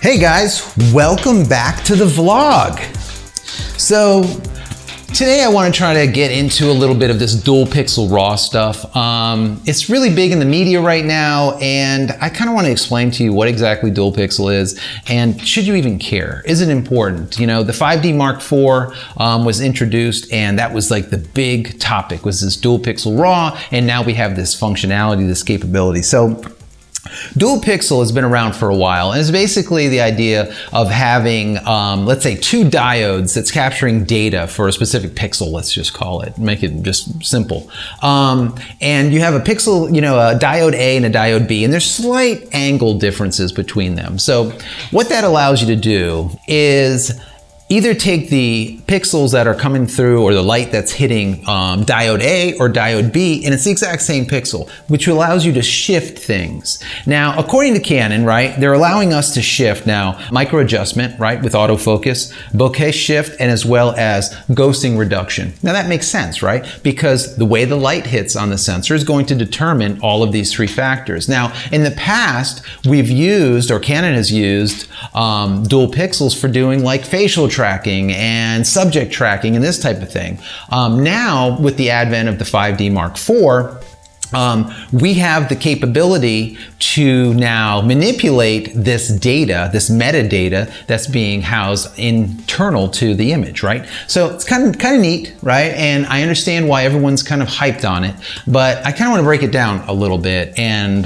Hey guys, welcome back to the vlog. So today I want to try to get into a little bit of this dual pixel RAW stuff. It's really big in the media right now, and I kind of want to explain to you what exactly dual pixel is, and should you even care? Is it important? You know, the 5D Mark IV was introduced, and that was like the big topic, was this dual pixel RAW, and now we have this functionality, this capability. So dual pixel has been around for a while, and it's basically the idea of having, let's say, two diodes that's capturing data for a specific pixel, let's just call it, make it just simple. And you have a pixel, you know, a diode A and a diode B, and there's slight angle differences between them. So what that allows you to do is either take the pixels that are coming through or the light that's hitting diode A or diode B, and it's the exact same pixel, which allows you to shift things. Now, according to Canon, right, they're allowing us to shift now micro adjustment, right, with autofocus, bokeh shift, and as well as ghosting reduction. Now that makes sense, right? Because the way the light hits on the sensor is going to determine all of these three factors. Now, in the past, we've used, or Canon has used, dual pixels for doing like facial tracking and subject tracking and this type of thing. Now, with the advent of the 5D Mark IV, we have the capability to now manipulate this data, this metadata that's being housed internal to the image, right? So it's kind of neat, right? And I understand why everyone's kind of hyped on it, but I kind of want to break it down a little bit and,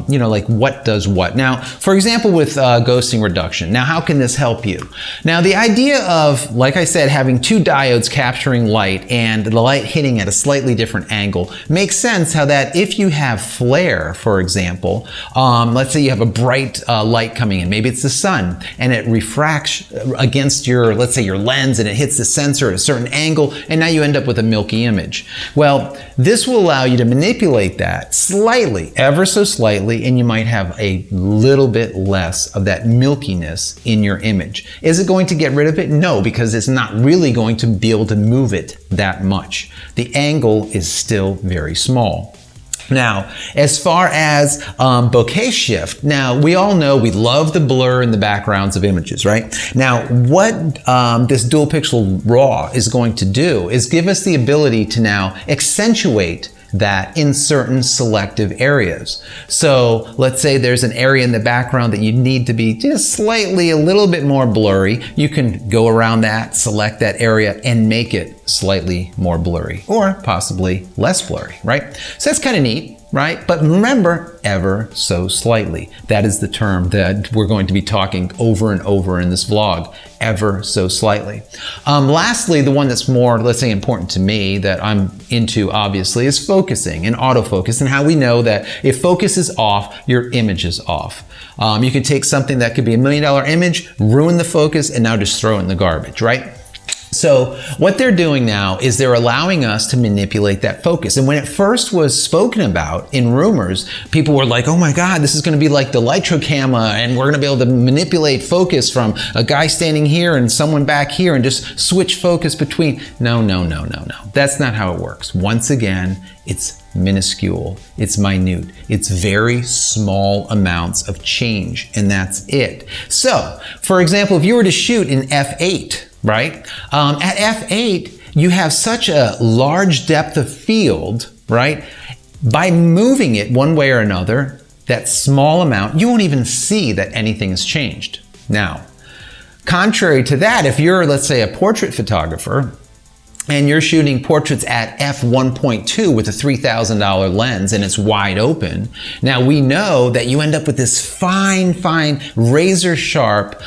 you know, like what does what. Now, for example, with ghosting reduction. Now, how can this help you? Now, the idea of, like I said, having two diodes capturing light and the light hitting at a slightly different angle makes sense how that if you have flare, for example, let's say you have a bright light coming in, maybe it's the sun, and it refracts against your, let's say your lens, and it hits the sensor at a certain angle, and now you end up with a milky image. Well, this will allow you to manipulate that slightly, ever so slightly, and you might have a little bit less of that milkiness in your image. Is it going to get rid of it? No, because it's not really going to be able to move it that much. The angle is still very small. Now, as far as Bouquet Shift, now we all know we love the blur in the backgrounds of images, right? Now, what this dual pixel RAW is going to do is give us the ability to now accentuate that in certain selective areas. So let's say there's an area in the background that you need to be just slightly a little bit more blurry. You can go around that, select that area, and make it slightly more blurry or possibly less blurry, right? So that's kind of neat, right? But remember, ever so slightly. That is the term that we're going to be talking over and over in this vlog, ever so slightly. Lastly, the one that's more, let's say, important to me that I'm into, obviously, is focusing and autofocus, and how we know that if focus is off, your image is off. You can take something that could be $1 million image, ruin the focus, and now just throw it in the garbage, right? So what they're doing now is they're allowing us to manipulate that focus. And when it first was spoken about in rumors, people were like, oh my God, this is going to be like the Lightroom camera, and we're going to be able to manipulate focus from a guy standing here and someone back here and just switch focus between. No. That's not how it works. Once again, it's minuscule, it's minute, it's very small amounts of change, and that's it. So, for example, if you were to shoot in f8, right? At f8, you have such a large depth of field, right? By moving it one way or another, that small amount, you won't even see that anything has changed. Now, contrary to that, if you're, let's say, a portrait photographer, and you're shooting portraits at f1.2 with a $3,000 lens and it's wide open, now we know that you end up with this fine, razor sharp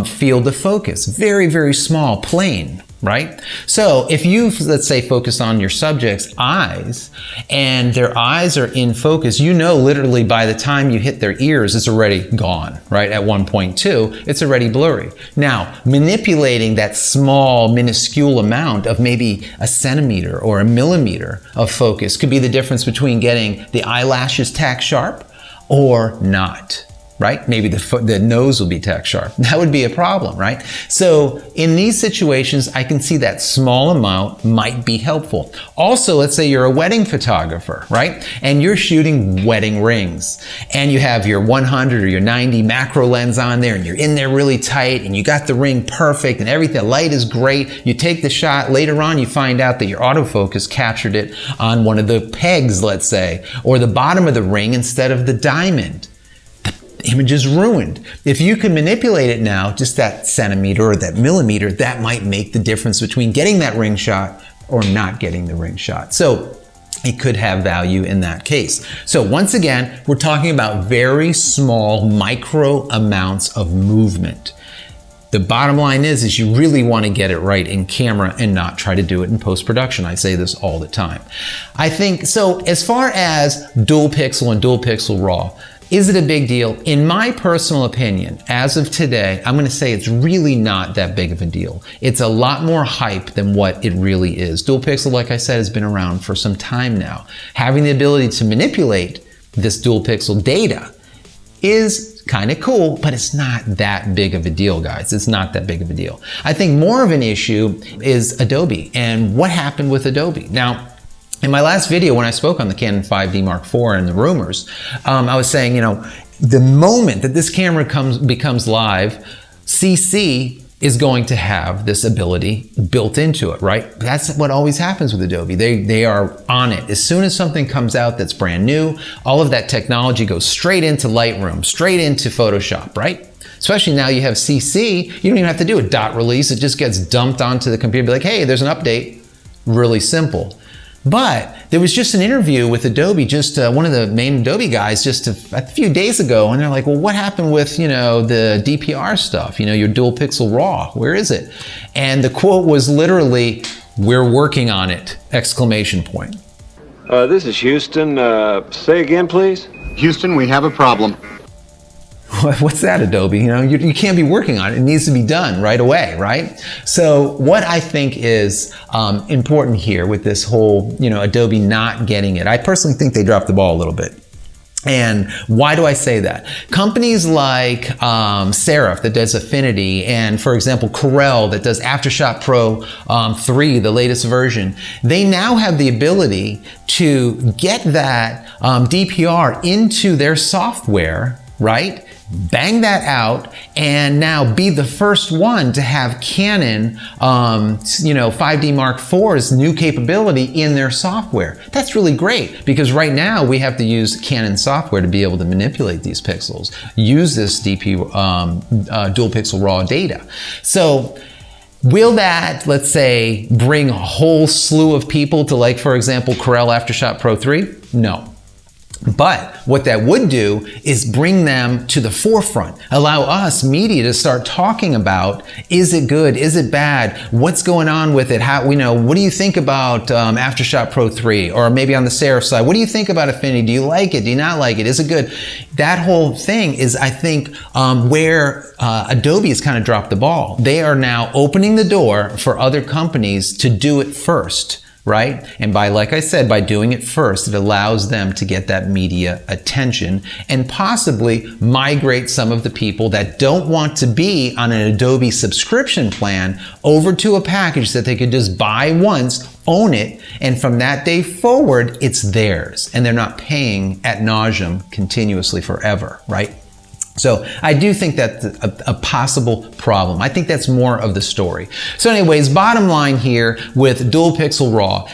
field of focus. Very, very small, plain, right? So if you, let's say, focus on your subject's eyes and their eyes are in focus, you know literally by the time you hit their ears, it's already gone, right? At 1.2, it's already blurry. Now, manipulating that small, minuscule amount of maybe a centimeter or a millimeter of focus could be the difference between getting the eyelashes tack sharp or not. right? Maybe the nose will be tack sharp. That would be a problem, right? So in these situations, I can see that small amount might be helpful. Also, let's say you're a wedding photographer, right? And you're shooting wedding rings and you have your 100 or your 90 macro lens on there and you're in there really tight and you got the ring perfect and everything, the light is great. You take the shot, later on you find out that your autofocus captured it on one of the pegs, let's say, or the bottom of the ring instead of the diamond. Image is ruined. If you can manipulate it now, just that centimeter or that millimeter, that might make the difference between getting that ring shot or not getting the ring shot. So it could have value in that case. So once again, we're talking about very small micro amounts of movement. The bottom line is you really want to get it right in camera and not try to do it in post-production. I say this all the time. I think, so as far as dual pixel and dual pixel raw, is it a big deal? In my personal opinion, as of today, I'm going to say it's really not that big of a deal. It's a lot more hype than what it really is. Dual pixel, like I said, has been around for some time now. Having the ability to manipulate this dual pixel data is kind of cool, but it's not that big of a deal, guys. It's not that big of a deal. I think more of an issue is Adobe and what happened with Adobe. Now, in my last video, when I spoke on the Canon 5D Mark IV and the rumors, I was saying, you know, the moment that this camera becomes live, CC is going to have this ability built into it, right? That's what always happens with Adobe. They are on it. As soon as something comes out that's brand new, all of that technology goes straight into Lightroom, straight into Photoshop, right? Especially now you have CC, you don't even have to do a dot release. It just gets dumped onto the computer, be like, hey, there's an update. Really simple. But there was just an interview with Adobe, just one of the main Adobe guys just a few days ago, and they're like, well, what happened with, you know, the DPR stuff, you know, your dual pixel raw, where is it? And the quote was literally, we're working on it, exclamation point. This is Houston. Say again, please. Houston, we have a problem. What's that, Adobe? You know, you can't be working on it. It needs to be done right away, right? So what I think is important here with this whole, you know, Adobe not getting it, I personally think they dropped the ball a little bit. And why do I say that? Companies like Serif that does Affinity, and for example Corel that does Aftershot Pro 3, the latest version, they now have the ability to get that DPR into their software, right? Bang that out and now be the first one to have Canon, you know, 5D Mark IV's new capability in their software. That's really great because right now we have to use Canon software to be able to manipulate these pixels, use this dual pixel raw data. So will that, let's say, bring a whole slew of people to, like, for example, Corel Aftershot Pro 3? No. But what that would do is bring them to the forefront, allow us media to start talking about, is it good, is it bad, what's going on with it, how, you know, what do you think about Aftershot Pro 3, or maybe on the Serif side, what do you think about Affinity, do you like it, do you not like it, is it good? That whole thing is, I think, where Adobe has kind of dropped the ball. They are now opening the door for other companies to do it first. Right? And by, like I said, by doing it first, it allows them to get that media attention and possibly migrate some of the people that don't want to be on an Adobe subscription plan over to a package that they could just buy once, own it, and from that day forward, it's theirs. And they're not paying ad nauseum continuously forever, right? So I do think that's a possible problem. I think that's more of the story. So anyways, bottom line here with dual pixel raw,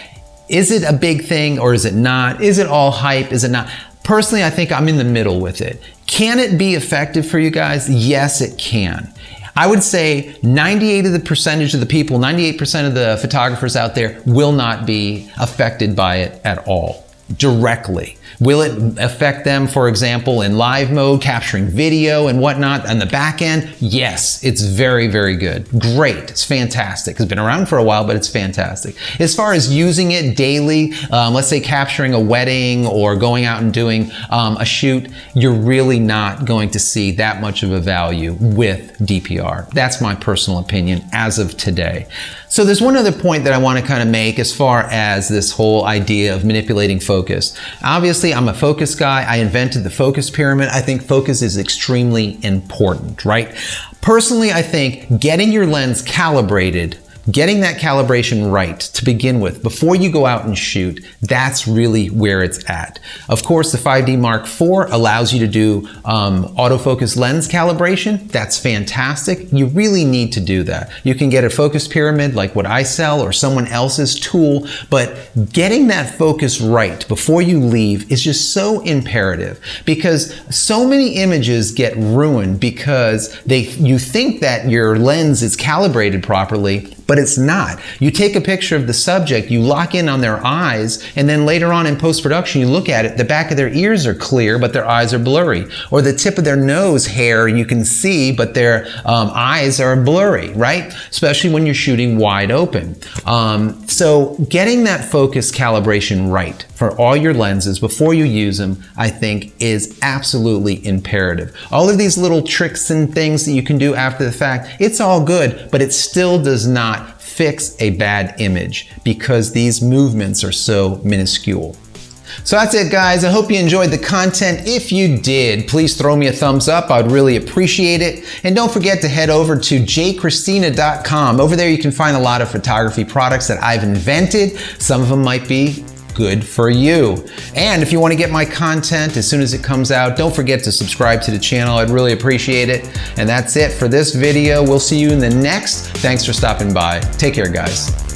is it a big thing or is it not? Is it all hype? Is it not? Personally, I think I'm in the middle with it. Can it be effective for you guys? Yes, it can. I would say 98% of the people, 98% of the photographers out there will not be affected by it at all, directly. Will it affect them, for example, in live mode, capturing video and whatnot on the back end? Yes, it's very, very good. Great, it's fantastic. It's been around for a while, but it's fantastic. As far as using it daily, let's say capturing a wedding or going out and doing a shoot, you're really not going to see that much of a value with DPR. That's my personal opinion as of today. So there's one other point that I want to kind of make as far as this whole idea of manipulating focus. Obviously, Obviously, I'm a focus guy. I invented the focus pyramid. I think focus is extremely important, right? Personally, I think getting your lens calibrated, getting that calibration right to begin with, before you go out and shoot, that's really where it's at. Of course, the 5D Mark IV allows you to do autofocus lens calibration. That's fantastic. You really need to do that. You can get a focus pyramid like what I sell or someone else's tool, but getting that focus right before you leave is just so imperative, because so many images get ruined because you think that your lens is calibrated properly, but it's not. You take a picture of the subject, you lock in on their eyes, and then later on in post-production, you look at it, the back of their ears are clear, but their eyes are blurry. Or the tip of their nose hair you can see, but their eyes are blurry, right? Especially when you're shooting wide open. So getting that focus calibration right for all your lenses before you use them, I think is absolutely imperative. All of these little tricks and things that you can do after the fact, it's all good, but it still does not fix a bad image because these movements are so minuscule. So that's it, guys. I hope you enjoyed the content. If you did, please throw me a thumbs up. I'd really appreciate it. And don't forget to head over to JCristina.com. Over there you can find a lot of photography products that I've invented. Some of them might be good for you. And if you want to get my content as soon as it comes out, don't forget to subscribe to the channel. I'd really appreciate it. And that's it for this video. We'll see you in the next. Thanks for stopping by. Take care, guys.